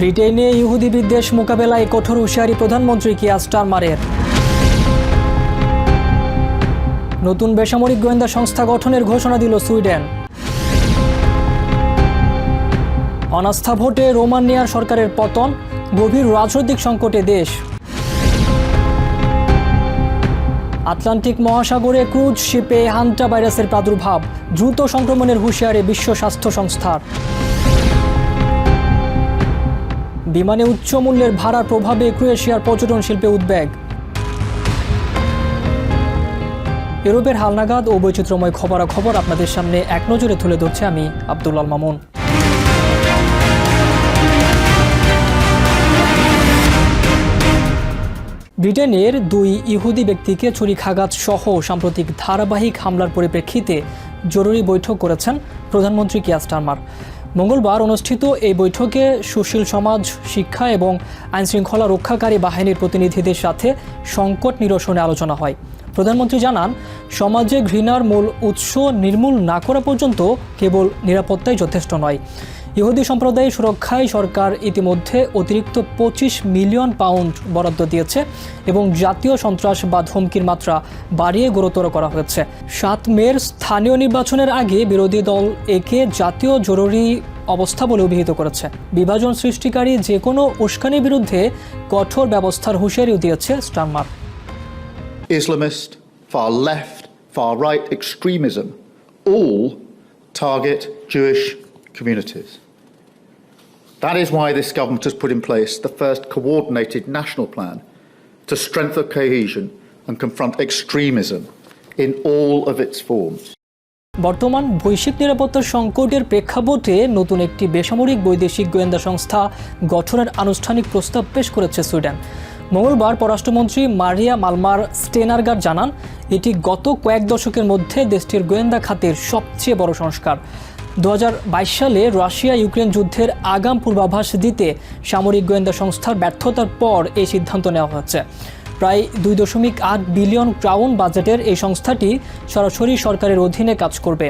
ব্রিটেনে ইহুদি বিদ্বেষ মোকাবেলায় কঠোর হুঁশিয়ারি প্রধানমন্ত্রী কিয়ার স্টারমারের। নতুন বেসামরিক গোয়েন্দা সংস্থা গঠনের ঘোষণা দিল সুইডেন। অনাস্থা ভোটে রোমানিয়ার সরকারের পতন, গভীর রাজনৈতিক সংকটে দেশ। আটলান্টিক মহাসাগরে ক্রুজ শিপে হান্টা ভাইরাসের প্রাদুর্ভাব, দ্রুত সংক্রমণের হুঁশিয়ারি বিশ্ব স্বাস্থ্য সংস্থার। বিমানে উচ্চ মূল্যের ভাড়ার প্রভাবে ক্রোয়েশিয়ার পর্যটন শিল্পে উদ্বেগ। ইউরোপের হালনাগাদ ও বৈচিত্র্যময় খবরাখবর আপনাদের সামনে এক নজরে তুলে ধরছে আমি আব্দুল আল মামুন। ব্রিটেনের দুই ইহুদি ব্যক্তিকে ছুরিকাঘাত সহ সাম্প্রতিক ধারাবাহিক হামলার পরিপ্রেক্ষিতে জরুরি বৈঠক করেছেন প্রধানমন্ত্রী কিয়ার স্টারমার। মঙ্গলবার অনুষ্ঠিত এই বৈঠকে সুশীল সমাজ, শিক্ষা এবং আইনশৃঙ্খলা রক্ষাকারী বাহিনীর প্রতিনিধিদের সাথে সংকট নিরসনে আলোচনা হয়। প্রধানমন্ত্রী জানান, সমাজে ঘৃণার মূল উৎস নির্মূল না করা পর্যন্ত কেবল নিরাপত্তাই যথেষ্ট নয়। ইহুদি সম্প্রদায়ের সুরক্ষায় সরকার ইতিমধ্যে অতিরিক্ত 25 মিলিয়ন পাউন্ড বরাদ্দ দিয়েছে এবং জাতীয় সন্ত্রাসবাদ হুমকির মাত্রা বাড়িয়ে গুরুতর করা হয়েছে। 7 মের স্থানীয় নির্বাচনের আগে বিরোধী দল একে জাতীয় জরুরি অবস্থা বলে অভিহিত করেছে। বিভাজন সৃষ্টিকারী যে কোনো উস্কানির বিরুদ্ধে কঠোর ব্যবস্থার হুঁশিয়ারিও দিয়েছে Starmer. Islamist, far left, far right extremism all target Jewish communities. That is why this government has put in place the first coordinated national plan to strengthen cohesion and confront extremism in all of its forms. বর্তমান বৈশ্বিক নিরাপত্তার সংকটের প্রেক্ষাপটে নতুন একটি বেসামরিক বৈদেশিক গোয়েন্দা সংস্থা গঠনের আনুষ্ঠানিক প্রস্তাব পেশ করেছে সুইডেন। মঙ্গলবার পররাষ্ট্রমন্ত্রী মারিয়া মালমার স্টেনারগার্ড জানান, এটি গত কয়েক দশকের মধ্যে দেশটির গোয়েন্দা খাতের সবচেয়ে বড় সংস্কার। 2022 সালে রাশিয়া ইউক্রেন যুদ্ধের আগাম পূর্বাভাস দিতে সামরিক গোয়েন্দা সংস্থার ব্যর্থতার পর এই সিদ্ধান্ত নেওয়া হচ্ছে। প্রায় 2.8 বিলিয়ন ক্রাউন বাজেটের এই সংস্থাটি সরাসরি সরকারের অধীনে কাজ করবে।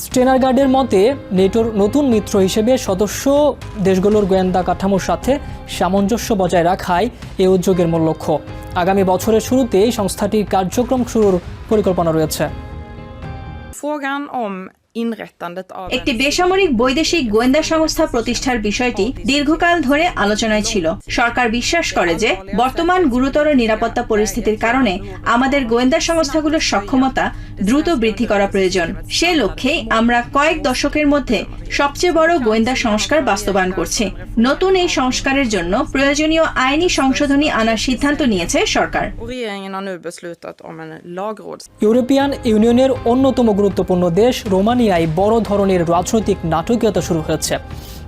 স্টেনারগার্ডের মতে, নেটোর নতুন মিত্র হিসেবে সদস্য দেশগুলোর গোয়েন্দা কাঠামোর সাথে সামঞ্জস্য বজায় রাখাই এই উদ্যোগের মূল লক্ষ্য। আগামী বছরের শুরুতেই সংস্থাটির কার্যক্রম শুরুর পরিকল্পনা রয়েছে। একটি বেসামরিক বৈদেশিক গোয়েন্দা সংস্থা প্রতিষ্ঠার বিষয়টি দীর্ঘকাল ধরে আলোচনায় ছিল। সরকার বিশ্বাস করে যে বর্তমান গুরুতর নিরাপত্তা পরিস্থিতির কারণে আমাদের গোয়েন্দা সংস্থাগুলোর সক্ষমতা দ্রুত বৃদ্ধি করা প্রয়োজন। সে লক্ষ্যেই আমরা কয়েক দশকের মধ্যে সবচেয়ে বড় গোয়েন্দা সংস্কার বাস্তবায়ন করছি। নতুন এই সংস্কারের জন্য প্রয়োজনীয় আইনি সংশোধনী আনার সিদ্ধান্ত নিয়েছে সরকার। ইউরোপিয়ান ইউনিয়নের অন্যতম গুরুত্বপূর্ণ দেশ রোমানিয়ায় বড় ধরনের রাজনৈতিক নাটকীয়তা শুরু হয়েছে।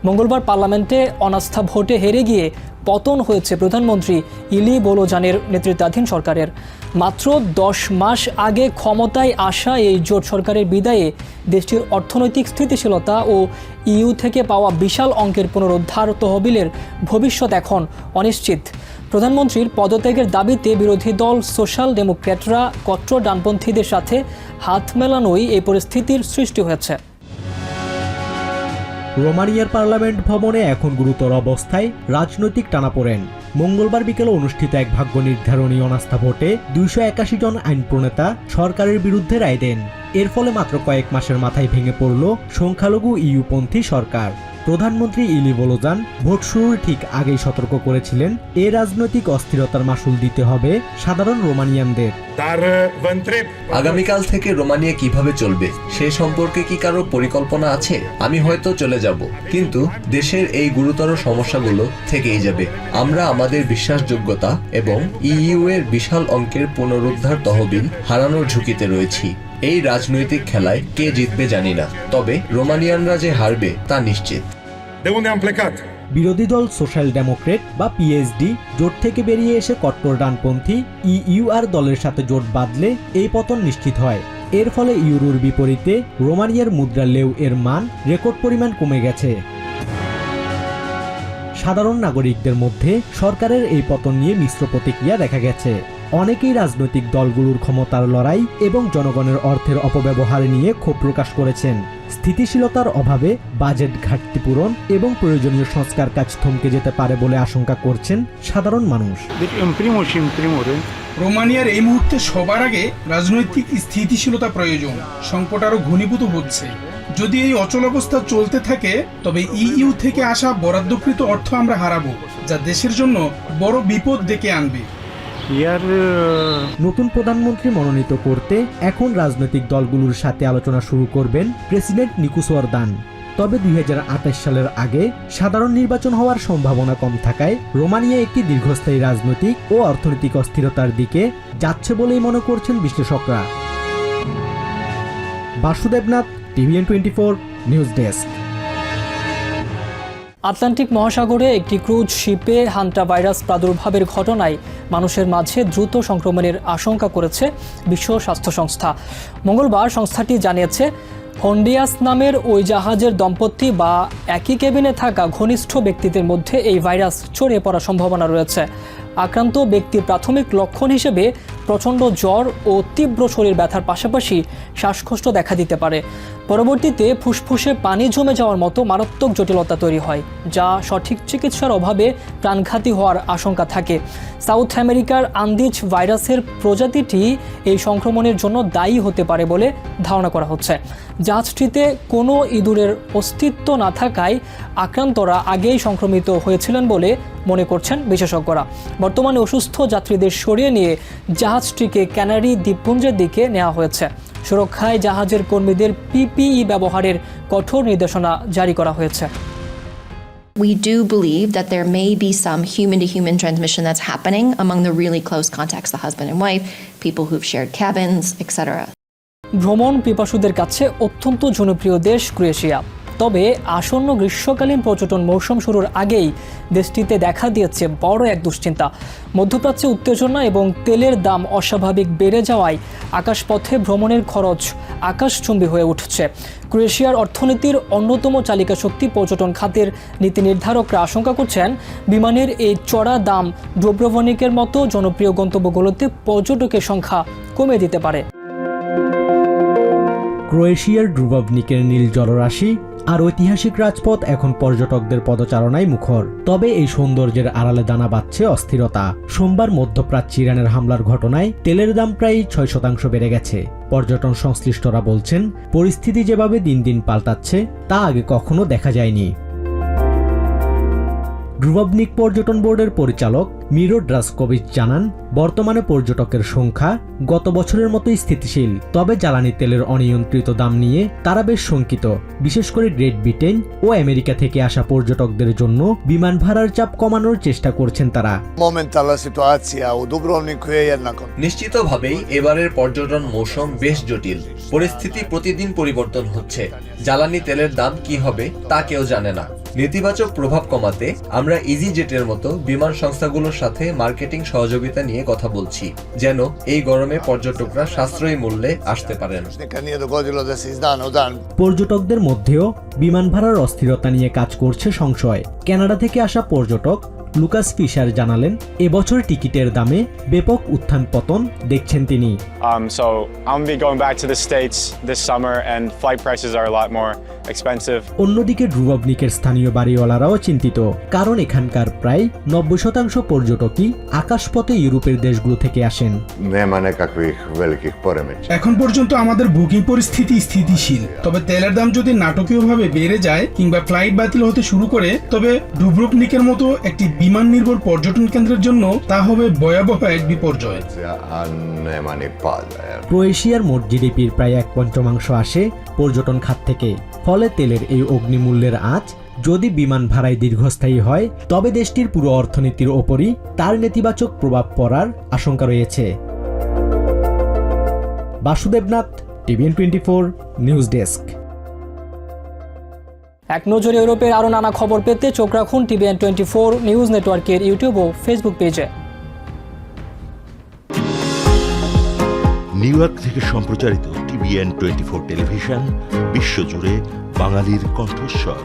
মঙ্গলবার পার্লামেন্টে অনাস্থা ভোটে হেরে গিয়ে পতন হয়েছে প্রধানমন্ত্রী ইলি বোলোজানের নেতৃত্বাধীন সরকারের। মাত্র 10 মাস আগে ক্ষমতায় আসা এই জোট সরকারের বিদায়ে দেশটির অর্থনৈতিক স্থিতিশীলতা ও ইইউ থেকে পাওয়া বিশাল অঙ্কের পুনরুদ্ধার তহবিলের ভবিষ্যৎ এখন অনিশ্চিত। প্রধানমন্ত্রীর পদত্যাগের দাবিতে বিরোধী দল সোশ্যাল ডেমোক্র্যাটরা কট্টর ডানপন্থীদের সাথে হাত মেলানোই এই পরিস্থিতির সৃষ্টি হয়েছে। রোমানিয়ার পার্লামেন্ট ভবনে এখন গুরুতর অবস্থায় রাজনৈতিক টানাপোড়েন। মঙ্গলবার বিকেলে অনুষ্ঠিত এক ভাগ্য নির্ধারণী অনাস্থা ভোটে 281 জন আইন প্রণেতা সরকারের বিরুদ্ধে রায় দেন। এর ফলে মাত্র কয়েক মাসের মাথায় ভেঙে পড়ল সংখ্যালঘু ইইউপন্থী সরকার। প্রধানমন্ত্রী ইলি বোলোজান ভোট শুরুর ঠিক আগেই সতর্ক করেছিলেন, এ রাজনৈতিক অস্থিরতার মাসুল দিতে হবে সাধারণ রোমানিয়ানদের। আগামীকাল থেকে রোমানিয়া কিভাবে চলবে সে সম্পর্কে কি কারো পরিকল্পনা আছে? আমি হয়তো চলে যাব, কিন্তু দেশের এই গুরুতর সমস্যাগুলো থেকেই যাবে। আমরা আমাদের বিশ্বাসযোগ্যতা এবং ইইউ এর বিশাল অঙ্কের পুনরুদ্ধার তহবিল হারানোর ঝুঁকিতে রয়েছি। এই রাজনৈতিক খেলায় কে জিতবে জানি না, তবে রোমানিয়ানরা যে হারবে তা নিশ্চিত। বিরোধী দল সোশ্যাল ডেমোক্রেট বা পিএসডি জোট থেকে বেরিয়ে এসে কট্টর ডানপন্থী ইইউআর দলের সাথে জোট বাঁধলে এই পতন নিশ্চিত হয়। এর ফলে ইউরোর বিপরীতে রোমানিয়ার মুদ্রা লেউ এর মান রেকর্ড পরিমাণ কমে গেছে। সাধারণ নাগরিকদের মধ্যে সরকারের এই পতন নিয়ে মিশ্র প্রতিক্রিয়া দেখা গেছে। অনেকেই রাজনৈতিক দলগুলোর ক্ষমতার লড়াই এবং জনগণের অর্থের অপব্যবহার নিয়ে ক্ষোভ প্রকাশ করেছেন। স্থিতিশীলতার অভাবে বাজেট ঘাটতি পূরণ এবং প্রয়োজনীয় সংস্কার কাজ থমকে যেতে পারে বলে আশঙ্কা করছেন সাধারণ মানুষ। রোমানিয়ার এই মুহূর্তে সবার আগে রাজনৈতিক স্থিতিশীলতা প্রয়োজন। সংকট আরো ঘনীভূত হচ্ছে। যদি এই অচলাবস্থা চলতে থাকে তবে ইইউ থেকে আসা বরাদ্দকৃত অর্থ আমরা হারাবো, যা দেশের জন্য বড় বিপদ ডেকে আনবে। নতুন প্রধানমন্ত্রী মনোনীত করতে এখন রাজনৈতিক দলগুলোর সাথে আলোচনা শুরু করবেন প্রেসিডেন্ট নিকোস ওয়ারদান। তবে 2028 সালের আগে সাধারণ নির্বাচন হওয়ার সম্ভাবনা কম থাকায় রোমানিয়া একটি দীর্ঘস্থায়ী রাজনৈতিক ও অর্থনৈতিক অস্থিরতার দিকে যাচ্ছে বলেই মনে করছেন বিশ্লেষকরা। Basudebnath, TVN24 news desk. Atlantic মহাসাগরে একটি ক্রুজ শিপে হান্টা ভাইরাস প্রাদুর্ভাবের ঘটনায় মানুষের মাঝে দ্রুত সংক্রমণের আশঙ্কা করেছে বিশ্ব স্বাস্থ্য সংস্থা। মঙ্গলবার সংস্থাটি জানিয়েছে হন্ডিয়াস নামের ওই জাহাজের দম্পতি বা একই কেবিনে থাকা ঘনিষ্ঠ ব্যক্তিদের মধ্যে এই ভাইরাস ছড়িয়ে পড়ার সম্ভাবনা রয়েছে। আক্রান্ত ব্যক্তির প্রাথমিক লক্ষণ হিসেবে প্রচণ্ড জ্বর ও তীব্র শরীর ব্যথার পাশাপাশি শ্বাসকষ্ট দেখা দিতে পারে। পরবর্তীতে ফুসফুসে পানি জমে যাওয়ার মতো মারাত্মক জটিলতা তৈরি হয়, যা সঠিক চিকিৎসার অভাবে প্রাণঘাতী হওয়ার আশঙ্কা থাকে। সাউথ আমেরিকার আন্দিজ ভাইরাসের প্রজাতিটি এই সংক্রমণের জন্য দায়ী হতে পারে বলে ধারণা করা হচ্ছে। জাহাজটিতে কোনো ইঁদুরের অস্তিত্ব না থাকায় আক্রান্তরা আগেই সংক্রমিত হয়েছিলেন বলে মনে করছেন বিশেষজ্ঞরা। বর্তমানে অসুস্থ যাত্রীদের সরিয়ে নিয়ে জাহাজটিকে ক্যানারি দ্বীপপুঞ্জের দিকে নেওয়া হয়েছে। সুরক্ষায় জাহাজের কর্মীদের পিপিই ব্যবহারের কঠোর নির্দেশনা জারি করা হয়েছে। We do believe that there may be some human-to-human transmission that's happening among the really close contacts, the husband and wife, people who've shared cabins, etc. ভ্রমণ পিপাসুদের কাছে অত্যন্ত জনপ্রিয় দেশ ক্রোয়েশিয়া। তবে আসন্ন গ্রীষ্মকালীন পর্যটন মৌসুম শুরুর আগেই দেশটিতে দেখা দিয়েছে বড় এক দুশ্চিন্তা। মধ্যপ্রাচ্যে উত্তেজনা এবং তেলের দাম অস্বাভাবিক বেড়ে যাওয়ায় আকাশপথে ভ্রমণের খরচ আকাশচুম্বী হয়ে উঠছে। ক্রোয়েশিয়ার অর্থনীতির অন্যতম চালিকা শক্তি পর্যটন খাতের নীতি নির্ধারকরা আশঙ্কা করছেন বিমানের এই চড়া দাম ডুব্রোভনিকের মতো জনপ্রিয় গন্তব্যগুলোতে পর্যটকের সংখ্যা কমে দিতে পারে। ক্রোয়েশিয়ার ডুব্রোভনিকের নীল জলরাশি আর ঐতিহাসিক রাজপথ এখন পর্যটকদের পদচারণায় মুখর। তবে এই সৌন্দর্যের আড়ালে দানা বাঁধছে অস্থিরতা। সোমবার মধ্যপ্রাচ্যে ইরানের হামলার ঘটনায় তেলের দাম প্রায় 6% বেড়ে গেছে। পর্যটন সংশ্লিষ্টরা বলছেন, পরিস্থিতি যেভাবে দিন দিন পাল্টাচ্ছে তা আগে কখনো দেখা যায়নি। ডুব্রোভনিক পর্যটন বোর্ডের পরিচালক মিরো ড্রাসকোভিচ জানান, বর্তমানে পর্যটকের সংখ্যা গত বছরের মতোই স্থিতিশীল। তবে জ্বালানি তেলের অনিয়ন্ত্রিত দাম নিয়ে তারা বেশ শঙ্কিত। বিশেষ করে গ্রেট ব্রিটেন ও আমেরিকা থেকে আসা পর্যটকদের জন্য বিমান ভাড়ার চাপ কমানোর চেষ্টা করছেন তারা। নিশ্চিতভাবেই এবারের পর্যটন মৌসুম বেশ জটিল। পরিস্থিতি প্রতিদিন পরিবর্তন হচ্ছে। জ্বালানি তেলের দাম কি হবে তা কেউ জানে না। নেতিবাচক প্রভাব কমাতে আমরা ইজিজেটের মতো বিমান সংস্থাগুলোর সাথে মার্কেটিং সহযোগিতা নিয়ে কথা বলছি, যেন এই গরমে পর্যটকরা সাশ্রয়ী মূল্যে আসতে পারেন। পর্যটকদের মধ্যেও বিমান ভাড়ার অস্থিরতা নিয়ে কাজ করছে সংশয়। কানাডা থেকে আসা পর্যটক লুকাস ফিশার জানালেন, এবছর টিকিটের দামে ব্যাপক উত্থান পতন দেখছেন তিনি। So I'm be going back to the States this summer and flight prices are a lot more expensive. অন্যদিকে ডুব্রোভনিকের স্থানীয় বাড়িওয়ালারাও চিন্তিত, কারণ এখানকার প্রায় 90% পর্যটকই আকাশপথে ইউরোপের দেশগুলো থেকে আসেন। এখন পর্যন্ত আমাদের বুকিং পরিস্থিতি স্থিতিশীল, তবে তেলের দাম যদি নাটকীয়ভাবে বেড়ে যায় কিংবা ফ্লাইট বাতিল হতে শুরু করে, তবে ডুব্রোভনিকের মতো একটি বিমান নির্ভর পর্যটন কেন্দ্রের জন্য তা হবে ভয়াবহ এক বিপর্যয়। ক্রোয়েশিয়ার মোট জিডিপির প্রায় 1/5 আসে পর্যটন খাত থেকে। ফলে তেলের এই অগ্নিমূল্যের আঁচ যদি বিমান ভাড়ায় দীর্ঘস্থায়ী হয়, তবে দেশটির পুরো অর্থনীতির ওপরই তার নেতিবাচক প্রভাব পড়ার আশঙ্কা রয়েছে। Basudebnath, TVN24 news desk. এক নজরে ইউরোপের আরও নানা খবর পেতে চোখ রাখুন TVN24 নিউজ নেটওয়ার্কের ইউটিউব ও ফেসবুক পেজে। নিউ ইয়র্ক থেকে সম্প্রচারিত TVN24 টেলিভিশন বিশ্বজুড়ে বাঙালির কণ্ঠস্বর।